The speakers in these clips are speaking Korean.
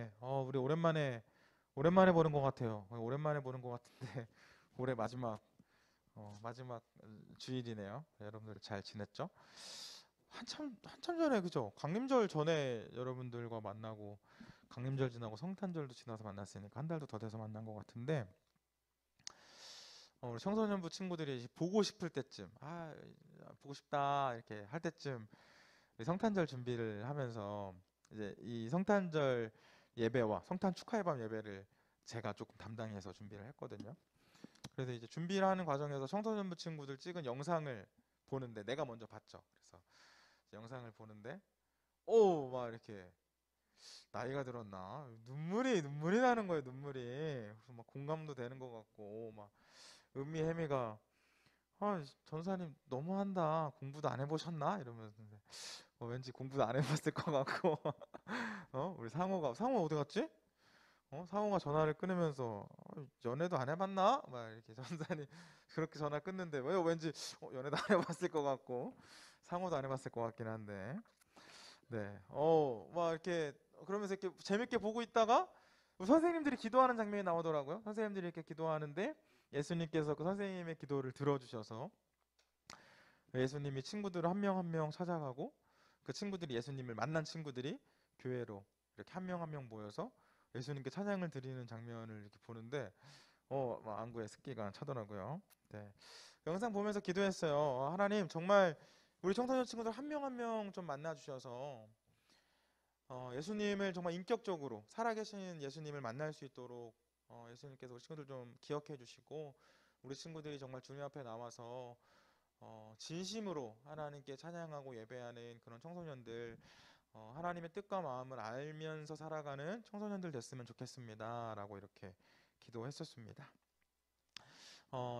네, 우리 오랜만에 보는 것 같아요. 오랜만에 보는 것 같은데 올해 마지막 주일이네요. 여러분들 잘 지냈죠? 한참 전에 그죠? 강림절 전에 여러분들과 만나고 강림절 지나고 성탄절도 지나서 만났으니까 한 달도 더 돼서 만난 것 같은데 우리 청소년부 친구들이 이제 보고 싶을 때쯤 보고 싶다 이렇게 할 때쯤 우리 성탄절 준비를 하면서 이제 이 성탄절 예배와 성탄 축하의 밤 예배를 제가 조금 담당해서 준비를 했거든요. 그래서 이제 준비를 하는 과정에서 청소년부 친구들 찍은 영상을 보는데 내가 먼저 봤죠. 그래서 영상을 보는데 막 이렇게 나이가 들었나 눈물이 나는 거예요. 눈물이 그래서 막 공감도 되는 것 같고 막 음미혜미가 전사님 너무한다 공부도 안 해보셨나 이러면서 왠지 공부도 안 해봤을 것 같고 우리 상호 어디 갔지? 상호가 전화를 끊으면서 연애도 안 해봤나? 막 이렇게 전산이 그렇게 전화 끊는데 왜 왠지 연애도 안 해봤을 것 같고 상호도 안 해봤을 것 같긴 한데 네, 막 이렇게 그러면서 이렇게 재밌게 보고 있다가 선생님들이 기도하는 장면이 나오더라고요. 선생님들이 이렇게 기도하는데 예수님께서 그 선생님의 기도를 들어주셔서 예수님이 친구들을 한 명 한 명 찾아가고 그 친구들이 예수님을 만난 친구들이 교회로 이렇게 한 명 한 명 모여서 예수님께 찬양을 드리는 장면을 이렇게 보는데 막 안구에 습기가 차더라고요. 네. 영상 보면서 기도했어요. 하나님 정말 우리 청소년 친구들 한 명 한 명 좀 만나 주셔서 예수님을 정말 인격적으로 살아계신 예수님을 만날 수 있도록 예수님께서 우리 친구들 좀 기억해 주시고 우리 친구들이 정말 주님 앞에 나와서 진심으로 하나님께 찬양하고 예배하는 그런 청소년들 하나님의 뜻과 마음을 알면서 살아가는 청소년들 됐으면 좋겠습니다 라고 이렇게 기도했었습니다.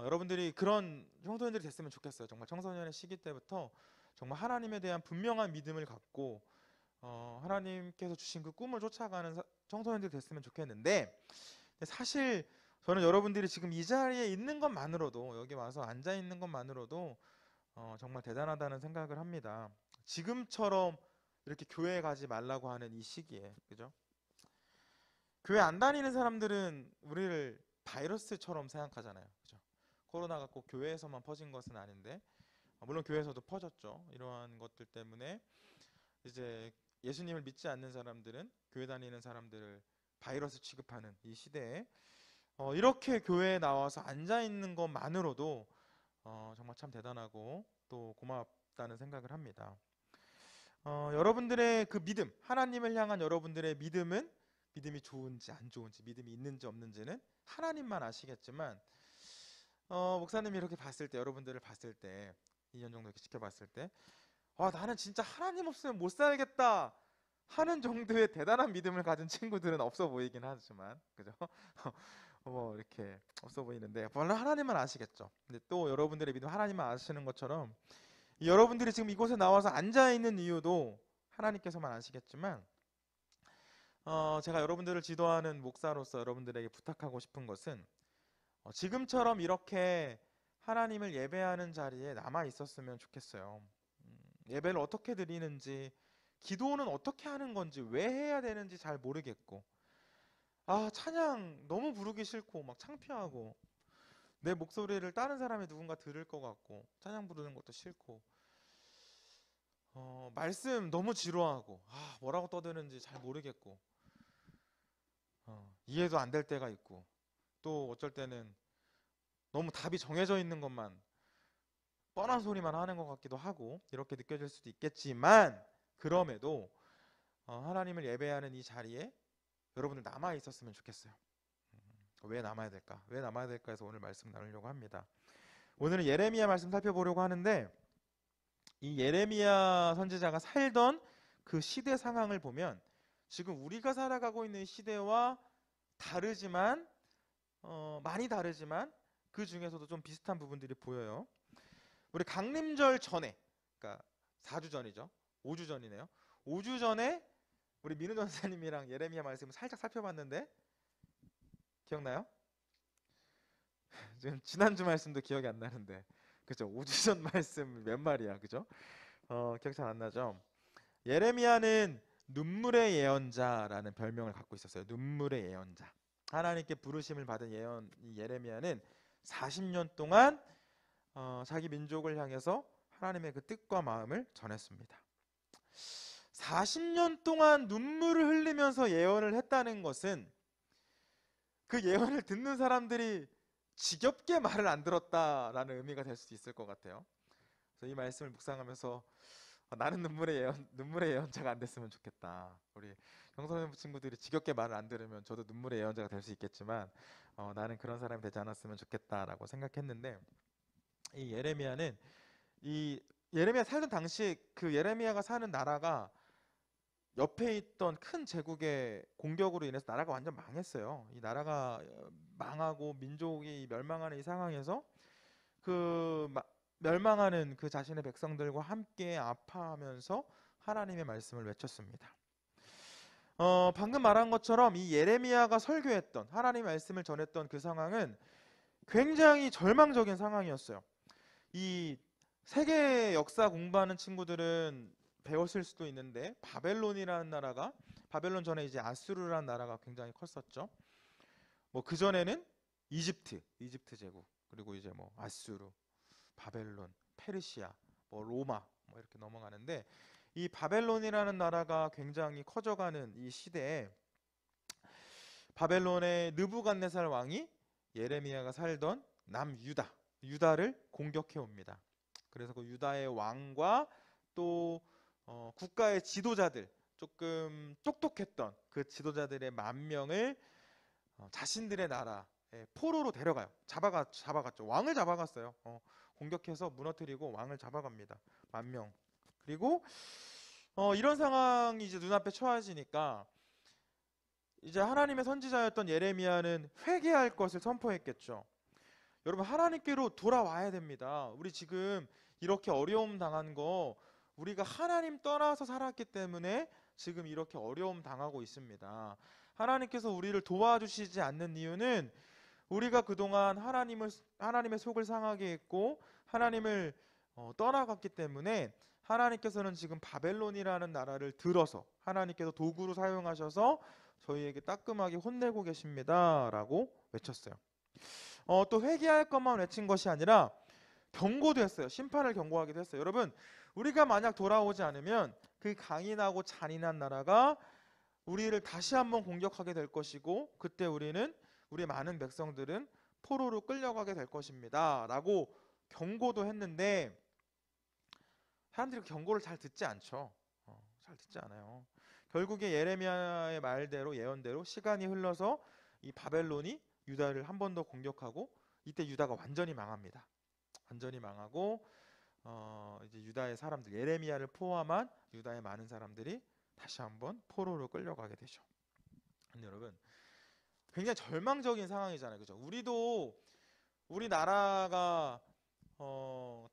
여러분들이 그런 청소년들이 됐으면 좋겠어요. 정말 청소년의 시기 때부터 정말 하나님에 대한 분명한 믿음을 갖고 하나님께서 주신 그 꿈을 쫓아가는 청소년들이 됐으면 좋겠는데 사실 저는 여러분들이 지금 이 자리에 있는 것만으로도 여기 와서 앉아 있는 것만으로도 정말 대단하다는 생각을 합니다. 지금처럼 이렇게 교회 가지 말라고 하는 이 시기에 그죠? 교회 안 다니는 사람들은 우리를 바이러스처럼 생각하잖아요. 그죠? 코로나가 꼭 교회에서만 퍼진 것은 아닌데 물론 교회에서도 퍼졌죠. 이러한 것들 때문에 이제 예수님을 믿지 않는 사람들은 교회 다니는 사람들을 바이러스 취급하는 이 시대에 이렇게 교회에 나와서 앉아 있는 것만으로도 정말 참 대단하고 또 고맙다는 생각을 합니다. 여러분들의 그 믿음, 하나님을 향한 여러분들의 믿음이 좋은지 안 좋은지, 믿음이 있는지 없는지는 하나님만 아시겠지만 목사님이 이렇게 봤을 때, 여러분들을 봤을 때 2년 정도 이렇게 지켜봤을 때 나는 진짜 하나님 없으면 못 살겠다 하는 정도의 대단한 믿음을 가진 친구들은 없어 보이긴 하지만 그죠? 뭐 이렇게 없어 보이는데 물론 하나님만 아시겠죠. 근데 또 여러분들의 믿음 하나님만 아시는 것처럼 여러분들이 지금 이곳에 나와서 앉아 있는 이유도 하나님께서만 아시겠지만 제가 여러분들을 지도하는 목사로서 여러분들에게 부탁하고 싶은 것은 지금처럼 이렇게 하나님을 예배하는 자리에 남아 있었으면 좋겠어요. 예배를 어떻게 드리는지, 기도는 어떻게 하는 건지, 왜 해야 되는지 잘 모르겠고, 찬양 너무 부르기 싫고, 막 창피하고, 내 목소리를 다른 사람이 누군가 들을 것 같고, 찬양 부르는 것도 싫고, 말씀 너무 지루하고, 뭐라고 떠드는지 잘 모르겠고, 이해도 안 될 때가 있고, 또 어쩔 때는 너무 답이 정해져 있는 것만 뻔한 소리만 하는 것 같기도 하고 이렇게 느껴질 수도 있겠지만 그럼에도 하나님을 예배하는 이 자리에 여러분들 남아 있었으면 좋겠어요. 왜 남아야 될까? 왜 남아야 될까 해서 오늘 말씀 나누려고 합니다. 오늘은 예레미야 말씀 살펴보려고 하는데 이 예레미야 선지자가 살던 그 시대 상황을 보면 지금 우리가 살아가고 있는 시대와 다르지만 많이 다르지만 그 중에서도 좀 비슷한 부분들이 보여요. 우리 강림절 전에, 그러니까 4주 전이죠. 5주 전이네요. 5주 전에 우리 민우 전사님이랑 예레미야 말씀을 살짝 살펴봤는데 기억나요? 지금 지난주 말씀도 기억이 안 나는데 그죠? 5주 전 말씀 몇 말이야, 그죠? 기억 잘 안 나죠? 예레미야는 눈물의 예언자라는 별명을 갖고 있었어요. 눈물의 예언자. 하나님께 부르심을 받은 이 예레미야는 40년 동안 자기 민족을 향해서 하나님의 그 뜻과 마음을 전했습니다. 40년 동안 눈물을 흘리면서 예언을 했다는 것은 그 예언을 듣는 사람들이 지겹게 말을 안 들었다라는 의미가 될 수도 있을 것 같아요. 그래서 이 말씀을 묵상하면서 나는 눈물의 예언자가 안 됐으면 좋겠다. 우리 형선생님 친구들이 지겹게 말을 안 들으면 저도 눈물의 예언자가 될 수 있겠지만 나는 그런 사람이 되지 않았으면 좋겠다라고 생각했는데, 이 예레미야는 이 예레미야 살던 당시 그 예레미야가 사는 나라가 옆에 있던 큰 제국의 공격으로 인해서 나라가 완전 망했어요. 이 나라가 망하고 민족이 멸망하는 이 상황에서 멸망하는 그 자신의 백성들과 함께 아파하면서 하나님의 말씀을 외쳤습니다. 방금 말한 것처럼 이 예레미야가 설교했던 하나님의 말씀을 전했던 그 상황은 굉장히 절망적인 상황이었어요. 이 세계 역사 공부하는 친구들은 배웠을 수도 있는데, 바벨론이라는 나라가, 바벨론 전에 이제 아수르라는 나라가 굉장히 컸었죠. 뭐 그 전에는 이집트 제국, 그리고 이제 뭐 아수르, 바벨론, 페르시아, 뭐 로마, 뭐 이렇게 넘어가는데, 이 바벨론이라는 나라가 굉장히 커져가는 이 시대에 바벨론의 느부갓네살 왕이 예레미야가 살던 유다를 공격해 옵니다. 그래서 그 유다의 왕과 또 국가의 지도자들, 조금 똑똑했던 그 지도자들의 10,000명을 자신들의 나라에 포로로 데려가요. 잡아갔죠. 왕을 잡아갔어요. 공격해서 무너뜨리고 왕을 잡아갑니다. 10,000명. 그리고 이런 상황이 이제 눈앞에 처해지니까 이제 하나님의 선지자였던 예레미야는 회개할 것을 선포했겠죠. 여러분, 하나님께로 돌아와야 됩니다. 우리 지금 이렇게 어려움 당한 거, 우리가 하나님 떠나서 살았기 때문에 지금 이렇게 어려움 당하고 있습니다. 하나님께서 우리를 도와주시지 않는 이유는 우리가 그동안 하나님의 속을 상하게 했고 하나님을 떠나갔기 때문에, 하나님께서는 지금 바벨론이라는 나라를 들어서 하나님께서 도구로 사용하셔서 저희에게 따끔하게 혼내고 계십니다 라고 외쳤어요. 또 회개할 것만 외친 것이 아니라 경고도 했어요. 심판을 경고하기도 했어요. 여러분, 우리가 만약 돌아오지 않으면 그 강인하고 잔인한 나라가 우리를 다시 한번 공격하게 될 것이고, 그때 우리 많은 백성들은 포로로 끌려가게 될 것입니다 라고 경고도 했는데, 사람들이 경고를 잘 듣지 않죠. 잘 듣지 않아요. 결국에 예레미야의 말대로, 예언대로 시간이 흘러서 이 바벨론이 유다를 한 번 더 공격하고, 이때 유다가 완전히 망합니다. 완전히 망하고 이제 유다의 사람들, 예레미야를 포함한 유다의 많은 사람들이 다시 한번 포로로 끌려가게 되죠. 근데 여러분, 굉장히 절망적인 상황이잖아요. 그죠? 우리 나라가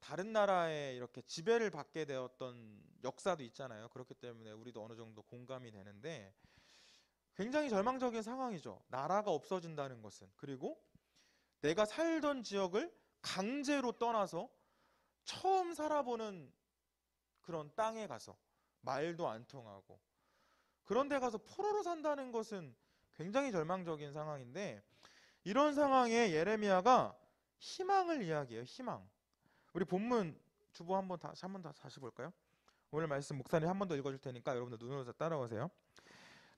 다른 나라에 이렇게 지배를 받게 되었던 역사도 있잖아요. 그렇기 때문에 우리도 어느 정도 공감이 되는데, 굉장히 절망적인 상황이죠. 나라가 없어진다는 것은. 그리고 내가 살던 지역을 강제로 떠나서 처음 살아보는 그런 땅에 가서 말도 안 통하고 그런 데 가서 포로로 산다는 것은 굉장히 절망적인 상황인데, 이런 상황에 예레미야가 희망을 이야기해요. 희망. 우리 본문 주보 한번 다시 볼까요? 오늘 말씀 목사님 한 번 더 읽어줄 테니까 여러분들 눈으로 따라오세요.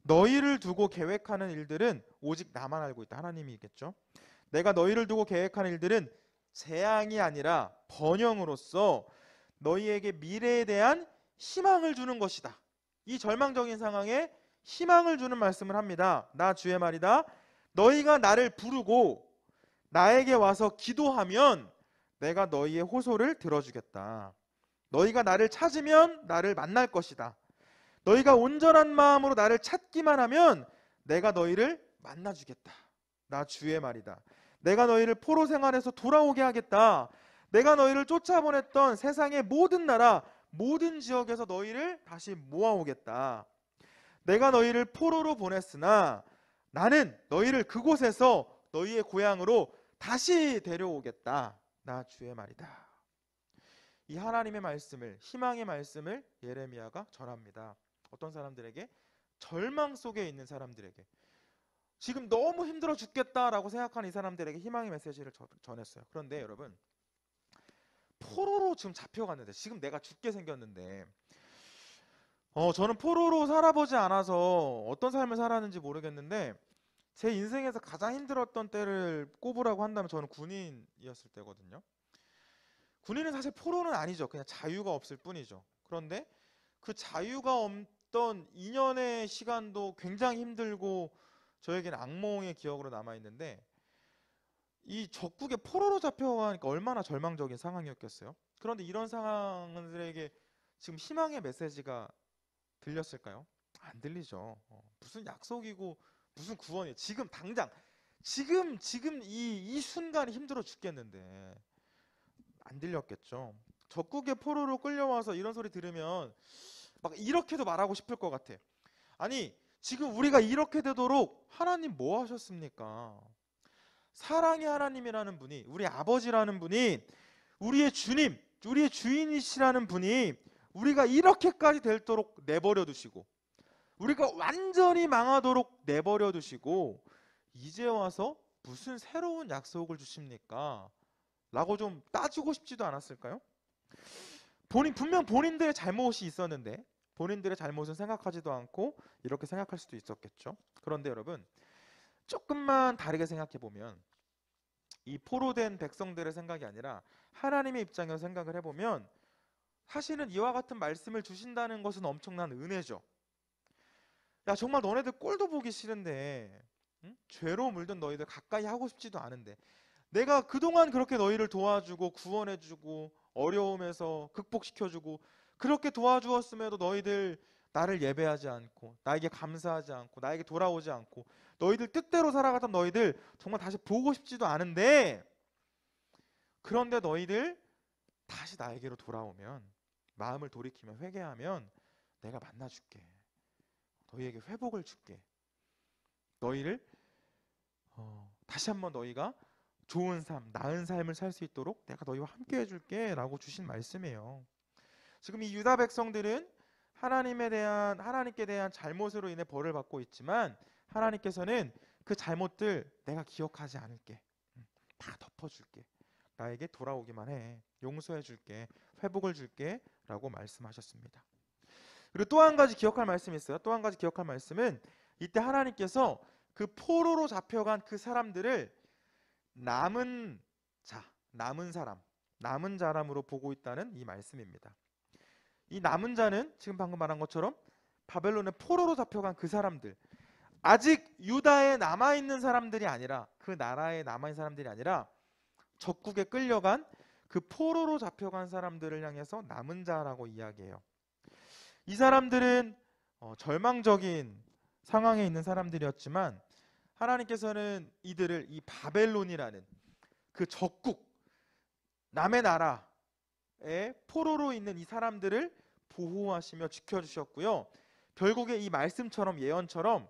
너희를 두고 계획하는 일들은 오직 나만 알고 있다. 하나님이겠죠. 내가 너희를 두고 계획하는 일들은 재앙이 아니라 번영으로써 너희에게 미래에 대한 희망을 주는 것이다. 이 절망적인 상황에 희망을 주는 말씀을 합니다. 나 주의 말이다. 너희가 나를 부르고 나에게 와서 기도하면 내가 너희의 호소를 들어주겠다. 너희가 나를 찾으면 나를 만날 것이다. 너희가 온전한 마음으로 나를 찾기만 하면 내가 너희를 만나주겠다. 나 주의 말이다. 내가 너희를 포로 생활에서 돌아오게 하겠다. 내가 너희를 쫓아보냈던 세상의 모든 나라, 모든 지역에서 너희를 다시 모아오겠다. 내가 너희를 포로로 보냈으나 나는 너희를 그곳에서 너희의 고향으로 다시 데려오겠다. 나 주의 말이다. 이 하나님의 말씀을, 희망의 말씀을 예레미야가 전합니다. 어떤 사람들에게? 절망 속에 있는 사람들에게, 지금 너무 힘들어 죽겠다라고 생각하는 이 사람들에게 희망의 메시지를 전했어요. 그런데 여러분, 포로로 지금 잡혀갔는데, 지금 내가 죽게 생겼는데, 저는 포로로 살아보지 않아서 어떤 삶을 살았는지 모르겠는데, 제 인생에서 가장 힘들었던 때를 꼽으라고 한다면 저는 군인이었을 때거든요. 군인은 사실 포로는 아니죠. 그냥 자유가 없을 뿐이죠. 그런데 그 자유가 없던 2년의 시간도 굉장히 힘들고 저에게는 악몽의 기억으로 남아있는데, 이 적국에 포로로 잡혀가니까 얼마나 절망적인 상황이었겠어요. 그런데 이런 상황들에게 지금 희망의 메시지가 들렸을까요? 안 들리죠. 무슨 약속이고 무슨 구원이에요. 지금 당장 지금 이 순간이 힘들어 죽겠는데 안 들렸겠죠. 적국의 포로로 끌려와서 이런 소리 들으면 막 이렇게도 말하고 싶을 것 같아. 아니, 지금 우리가 이렇게 되도록 하나님 뭐 하셨습니까? 사랑의 하나님이라는 분이, 우리 아버지라는 분이, 우리의 주님, 우리의 주인이시라는 분이 우리가 이렇게까지 되도록 내버려 두시고, 우리가 완전히 망하도록 내버려 두시고, 이제 와서 무슨 새로운 약속을 주십니까? 라고 좀 따지고 싶지도 않았을까요? 분명 본인들의 잘못이 있었는데 본인들의 잘못은 생각하지도 않고 이렇게 생각할 수도 있었겠죠. 그런데 여러분, 조금만 다르게 생각해 보면, 이 포로된 백성들의 생각이 아니라 하나님의 입장에서 생각을 해보면, 사실은 이와 같은 말씀을 주신다는 것은 엄청난 은혜죠. 야, 정말 너네들 꼴도 보기 싫은데, 응? 죄로 물든 너희들 가까이 하고 싶지도 않은데, 내가 그동안 그렇게 너희를 도와주고 구원해주고 어려움에서 극복시켜주고 그렇게 도와주었음에도 너희들 나를 예배하지 않고 나에게 감사하지 않고 나에게 돌아오지 않고 너희들 뜻대로 살아가던 너희들 정말 다시 보고 싶지도 않은데, 그런데 너희들 다시 나에게로 돌아오면, 마음을 돌이키면 회개하면 내가 만나줄게. 너희에게 회복을 줄게. 너희를 다시 한번 너희가 좋은 삶, 나은 삶을 살 수 있도록 내가 너희와 함께 해줄게 라고 주신 말씀이에요. 지금 이 유다 백성들은 하나님께 대한 잘못으로 인해 벌을 받고 있지만, 하나님께서는 그 잘못들 내가 기억하지 않을게. 다 덮어줄게. 나에게 돌아오기만 해. 용서해줄게. 회복을 줄게 라고 말씀하셨습니다. 그리고 또 한 가지 기억할 말씀이 있어요. 또 한 가지 기억할 말씀은, 이때 하나님께서 그 포로로 잡혀간 그 사람들을 남은 사람, 남은 자람으로 보고 있다는 이 말씀입니다. 이 남은 자는 지금 방금 말한 것처럼 바벨론의 포로로 잡혀간 그 사람들, 아직 유다에 남아있는 사람들이 아니라, 그 나라에 남아있는 사람들이 아니라 적국에 끌려간 그 포로로 잡혀간 사람들을 향해서 남은 자라고 이야기해요. 이 사람들은 절망적인 상황에 있는 사람들이었지만, 하나님께서는 이들을 이 바벨론이라는 그 적국, 남의 나라에 포로로 있는 이 사람들을 보호하시며 지켜주셨고요. 결국에 이 말씀처럼, 예언처럼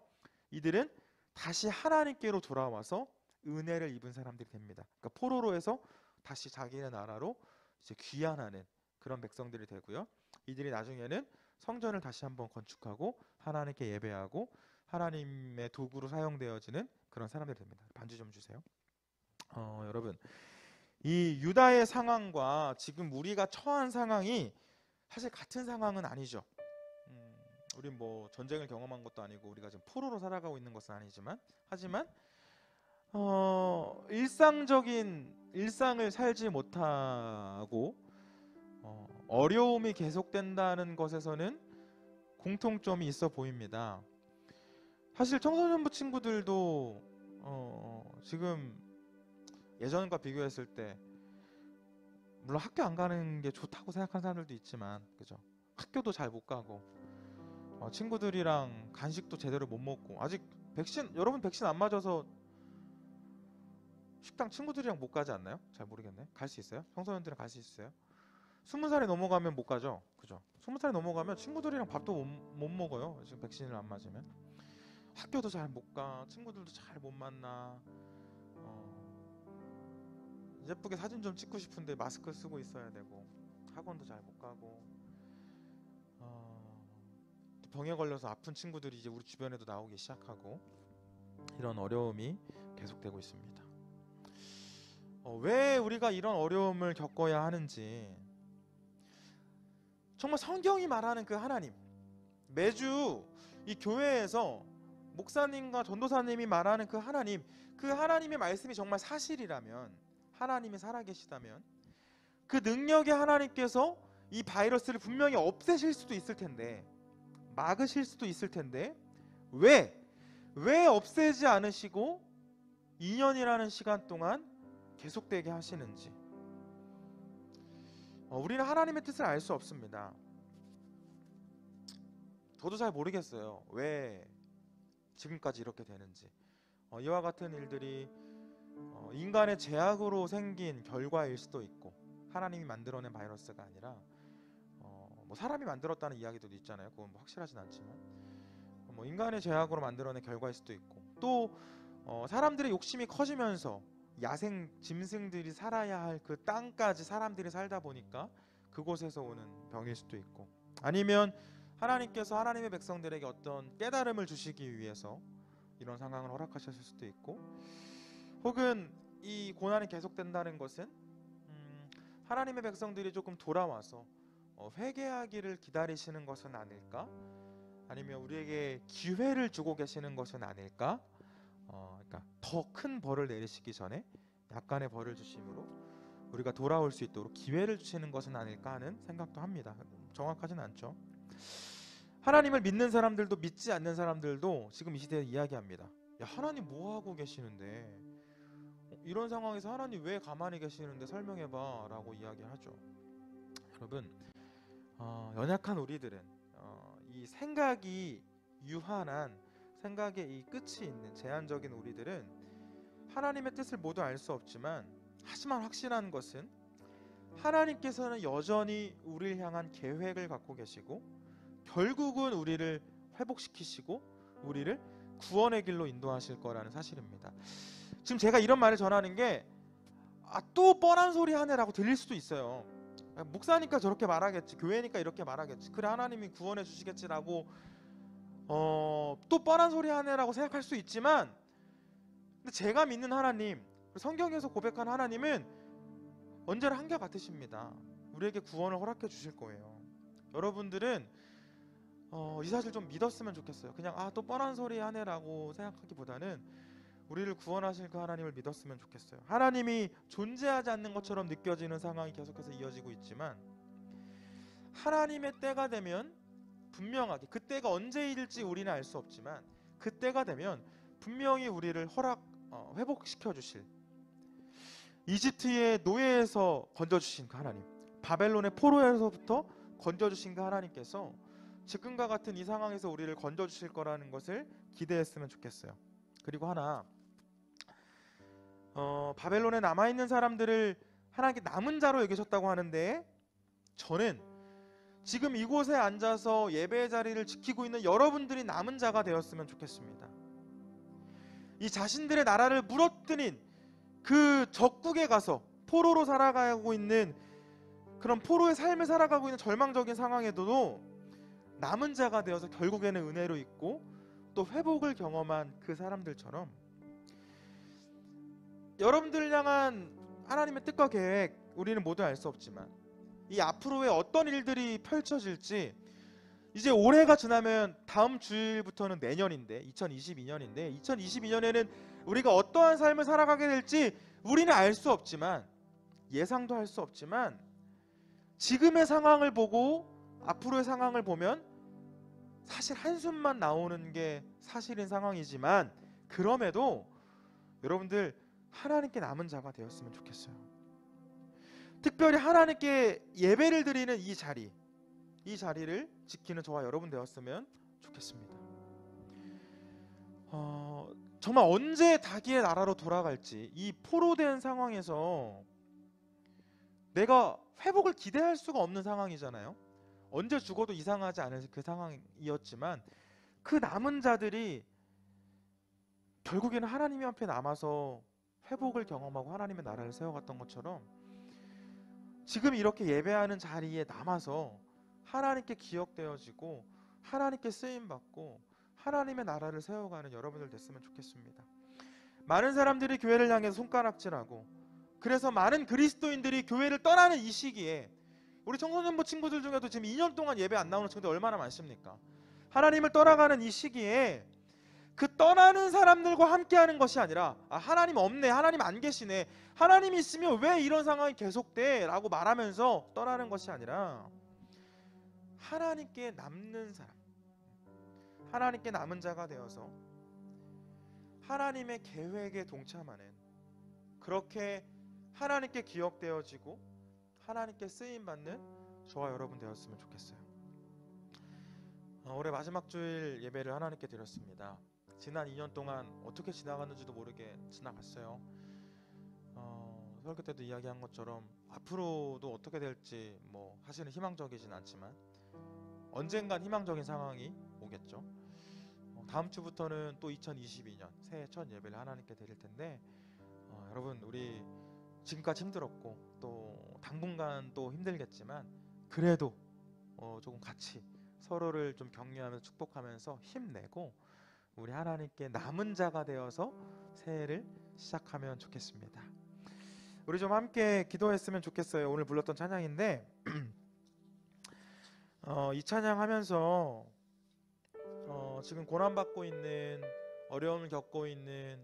이들은 다시 하나님께로 돌아와서 은혜를 입은 사람들이 됩니다. 그러니까 포로로에서 다시 자기네 나라로 이제 귀환하는 그런 백성들이 되고요. 이들이 나중에는 성전을 다시 한번 건축하고 하나님께 예배하고 하나님의 도구로 사용되어지는 그런 사람들이 됩니다. 반주 좀 주세요. 여러분, 이 유다의 상황과 지금 우리가 처한 상황이 사실 같은 상황은 아니죠. 우린 뭐 전쟁을 경험한 것도 아니고 우리가 지금 포로로 살아가고 있는 것은 아니지만, 하지만 일상적인 일상을 살지 못하고 어려움이 계속된다는 것에서는 공통점이 있어 보입니다. 사실 청소년부 친구들도 지금 예전과 비교했을 때, 물론 학교 안 가는 게 좋다고 생각하는 사람들도 있지만, 그죠? 학교도 잘 못 가고 친구들이랑 간식도 제대로 못 먹고, 아직 여러분 백신 안 맞아서 식당 친구들이랑 못 가지 않나요? 잘 모르겠네. 갈 수 있어요? 청소년들이랑 갈 수 있어요? 20살이 넘어가면 못 가죠, 그죠? 20살이 넘어가면 친구들이랑 밥도 못 먹어요. 지금 백신을 안 맞으면. 학교도 잘 못 가, 친구들도 잘 못 만나. 예쁘게 사진 좀 찍고 싶은데 마스크 쓰고 있어야 되고, 학원도 잘 못 가고, 병에 걸려서 아픈 친구들이 이제 우리 주변에도 나오기 시작하고 이런 어려움이 계속되고 있습니다. 왜 우리가 이런 어려움을 겪어야 하는지, 정말 성경이 말하는 그 하나님, 매주 이 교회에서 목사님과 전도사님이 말하는 그 하나님, 그 하나님의 말씀이 정말 사실이라면, 하나님이 살아계시다면 그 능력의 하나님께서 이 바이러스를 분명히 없애실 수도 있을 텐데, 막으실 수도 있을 텐데 왜 없애지 않으시고 2년이라는 시간 동안 계속되게 하시는지, 우리는 하나님의 뜻을 알 수 없습니다. 저도 잘 모르겠어요. 왜 지금까지 이렇게 되는지. 이와 같은 일들이 인간의 제약으로 생긴 결과일 수도 있고, 하나님이 만들어낸 바이러스가 아니라 뭐 사람이 만들었다는 이야기도 있잖아요. 그건 뭐 확실하진 않지만 뭐 인간의 제약으로 만들어낸 결과일 수도 있고, 또 사람들의 욕심이 커지면서 야생 짐승들이 살아야 할 그 땅까지 사람들이 살다 보니까 그곳에서 오는 병일 수도 있고, 아니면 하나님께서 하나님의 백성들에게 어떤 깨달음을 주시기 위해서 이런 상황을 허락하셨을 수도 있고, 혹은 이 고난이 계속된다는 것은 하나님의 백성들이 조금 돌아와서 회개하기를 기다리시는 것은 아닐까? 아니면 우리에게 기회를 주고 계시는 것은 아닐까? 그러니까 더 큰 벌을 내리시기 전에 약간의 벌을 주심으로 우리가 돌아올 수 있도록 기회를 주시는 것은 아닐까 하는 생각도 합니다. 정확하진 않죠. 하나님을 믿는 사람들도 믿지 않는 사람들도 지금 이 시대에 이야기합니다. 야, 하나님 뭐 하고 계시는데, 이런 상황에서 하나님 왜 가만히 계시는데 설명해봐 라고 이야기하죠. 여러분, 연약한 우리들은 이 생각이 유한한, 생각의 이 끝이 있는 제한적인 우리들은 하나님의 뜻을 모두 알 수 없지만, 하지만 확실한 것은 하나님께서는 여전히 우리를 향한 계획을 갖고 계시고 결국은 우리를 회복시키시고 우리를 구원의 길로 인도하실 거라는 사실입니다. 지금 제가 이런 말을 전하는 게 또 뻔한 소리 하네라고 들릴 수도 있어요. 목사니까 저렇게 말하겠지, 교회니까 이렇게 말하겠지, 그래 하나님이 구원해 주시겠지라고 또 뻔한 소리 하네라고 생각할 수 있지만, 근데 제가 믿는 하나님, 성경에서 고백한 하나님은 언제나 한결같으십니다. 우리에게 구원을 허락해 주실 거예요. 여러분들은 이 사실 좀 믿었으면 좋겠어요. 그냥 또 뻔한 소리 하네라고 생각하기보다는 우리를 구원하실 그 하나님을 믿었으면 좋겠어요. 하나님이 존재하지 않는 것처럼 느껴지는 상황이 계속해서 이어지고 있지만, 하나님의 때가 되면 분명하게, 그 때가 언제일지 우리는 알 수 없지만 그 때가 되면 분명히 우리를 회복시켜 주실, 이집트의 노예에서 건져주신 그 하나님, 바벨론의 포로에서부터 건져주신 그 하나님께서 지금과 같은 이 상황에서 우리를 건져주실 거라는 것을 기대했으면 좋겠어요. 그리고 하나, 바벨론에 남아있는 사람들을 하나님께 남은 자로 여기셨다고 하는데, 저는 지금 이곳에 앉아서 예배의 자리를 지키고 있는 여러분들이 남은 자가 되었으면 좋겠습니다. 이 자신들의 나라를 물어뜯는 그 적국에 가서 포로로 살아가고 있는, 그런 포로의 삶을 살아가고 있는 절망적인 상황에도 남은 자가 되어서 결국에는 은혜로 있고 또 회복을 경험한 그 사람들처럼, 여러분들을 향한 하나님의 뜻과 계획 우리는 모두 알 수 없지만 이 앞으로의 어떤 일들이 펼쳐질지, 이제 올해가 지나면 다음 주일부터는 내년인데 2022년인데 2022년에는 우리가 어떠한 삶을 살아가게 될지 우리는 알 수 없지만, 예상도 할 수 없지만, 지금의 상황을 보고 앞으로의 상황을 보면 사실 한숨만 나오는 게 사실인 상황이지만, 그럼에도 여러분들 하나님께 남은 자가 되었으면 좋겠어요. 특별히 하나님께 예배를 드리는 이 자리를 지키는 저와 여러분 되었으면 좋겠습니다. 정말 언제 자기의 나라로 돌아갈지, 이 포로된 상황에서 내가 회복을 기대할 수가 없는 상황이잖아요. 언제 죽어도 이상하지 않을 그 상황이었지만, 그 남은 자들이 결국에는 하나님 앞에 남아서 회복을 경험하고 하나님의 나라를 세워갔던 것처럼, 지금 이렇게 예배하는 자리에 남아서 하나님께 기억되어지고 하나님께 쓰임 받고 하나님의 나라를 세워가는 여러분들 됐으면 좋겠습니다. 많은 사람들이 교회를 향해서 손가락질하고, 그래서 많은 그리스도인들이 교회를 떠나는 이 시기에, 우리 청소년부 친구들 중에도 지금 2년 동안 예배 안 나오는 친구들 얼마나 많습니까? 하나님을 떠나가는 이 시기에 그 떠나는 사람들과 함께하는 것이 아니라, 하나님 없네, 하나님 안 계시네, 하나님 있으면 왜 이런 상황이 계속돼? 라고 말하면서 떠나는 것이 아니라 하나님께 남는 사람, 하나님께 남은 자가 되어서 하나님의 계획에 동참하는, 그렇게 하나님께 기억되어지고 하나님께 쓰임받는 저와 여러분 되었으면 좋겠어요. 올해 마지막 주일 예배를 하나님께 드렸습니다. 지난 2년 동안 어떻게 지나갔는지도 모르게 지나갔어요. 설교 때도 이야기한 것처럼 앞으로도 어떻게 될지 사실은 희망적이진 않지만 언젠간 희망적인 상황이 오겠죠. 다음 주부터는 또 2022년 새해 첫 예배를 하나님께 드릴 텐데, 여러분, 우리 지금까지 힘들었고 또 당분간 또 힘들겠지만 그래도 조금 같이 서로를 좀 격려하면서 축복하면서 힘내고 우리 하나님께 남은 자가 되어서 새해를 시작하면 좋겠습니다. 우리 좀 함께 기도했으면 좋겠어요. 오늘 불렀던 찬양인데 이 찬양 하면서 지금 고난받고 있는, 어려움을 겪고 있는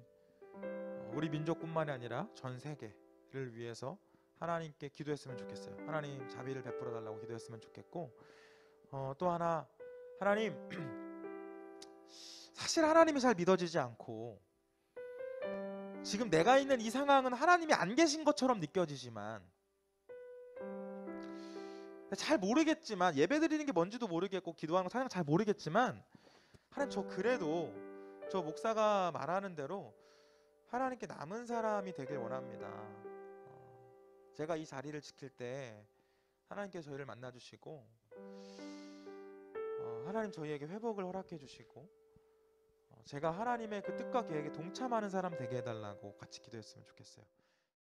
우리 민족뿐만이 아니라 전 세계를 위해서 하나님께 기도했으면 좋겠어요. 하나님 자비를 베풀어 달라고 기도했으면 좋겠고, 또 하나, 하나님, 사실 하나님이 잘 믿어지지 않고 지금 내가 있는 이 상황은 하나님이 안 계신 것처럼 느껴지지만, 잘 모르겠지만, 예배드리는 게 뭔지도 모르겠고 기도하는 거 사실 잘 모르겠지만, 하나님, 저 그래도 저 목사가 말하는 대로 하나님께 남은 사람이 되길 원합니다. 제가 이 자리를 지킬 때 하나님께 저희를 만나주시고 하나님 저희에게 회복을 허락해 주시고 제가 하나님의 그 뜻과 계획에 동참하는 사람 되게 해달라고 같이 기도했으면 좋겠어요.